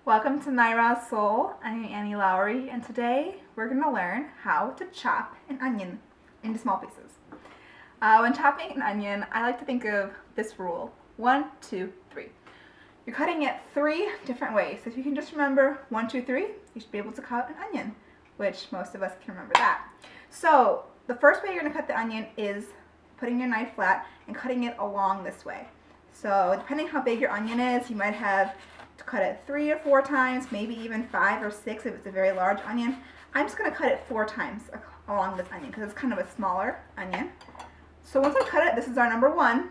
Welcome to Naira's Soul. I'm Annie Lowry, and today we're going to learn how to chop an onion into small pieces. When chopping an onion, I like to think of this rule: 1, 2, 3. You're cutting it 3 different ways. If you can just remember 1, 2, 3, you should be able to cut an onion, which most of us can remember that. So the first way you're going to cut the onion is putting your knife flat and cutting it along this way. So depending how big your onion is, you might have to cut it 3 or 4 times, maybe even 5 or 6 if it's a very large onion. I'm just going to cut it 4 times along this onion because it's kind of a smaller onion. So once I cut it, this is our number 1,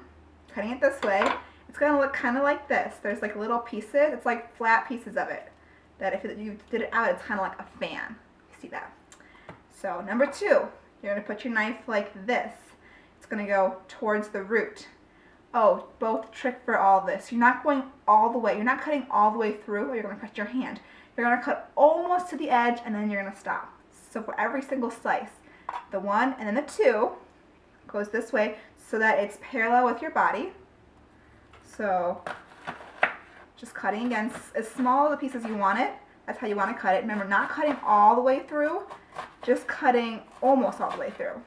cutting it this way. It's going to look kind of like this. There's like little pieces, it's like flat pieces of it, that if you did it out, it's kind of like a fan. You see that? So number 2, you're going to put your knife like this. It's going to go towards the root. Oh, both trick for all this. You're not going all the way. You're not cutting all the way through, or you're going to cut your hand. You're going to cut almost to the edge, and then you're going to stop. So for every single slice, the 1 and then the 2 goes this way so that it's parallel with your body. So just cutting again, as small of the pieces you want it. That's how you want to cut it. Remember, not cutting all the way through, just cutting almost all the way through.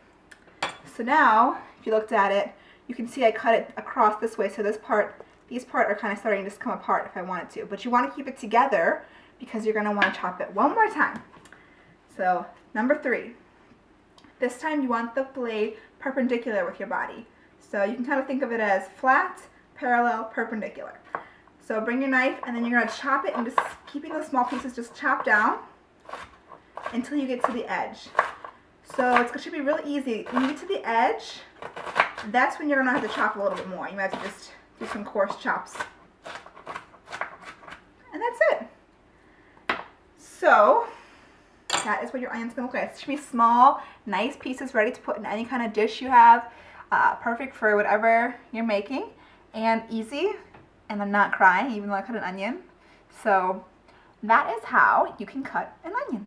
So now, if you looked at it, you can see I cut it across this way, so these parts are kind of starting to just come apart if I wanted to. But you want to keep it together because you're going to want to chop it one more time. So number 3, this time you want the blade perpendicular with your body. So you can kind of think of it as flat, parallel, perpendicular. So bring your knife and then you're going to chop it, and just keeping the small pieces just chop down until you get to the edge. So it should be really easy. When you get to the edge, that's when you're going to have to chop a little bit more. You might have to just do some coarse chops. And that's it. So that is what your onion's going to look like. It should be small, nice pieces ready to put in any kind of dish you have. Perfect for whatever you're making. And easy. And I'm not crying even though I cut an onion. So that is how you can cut an onion.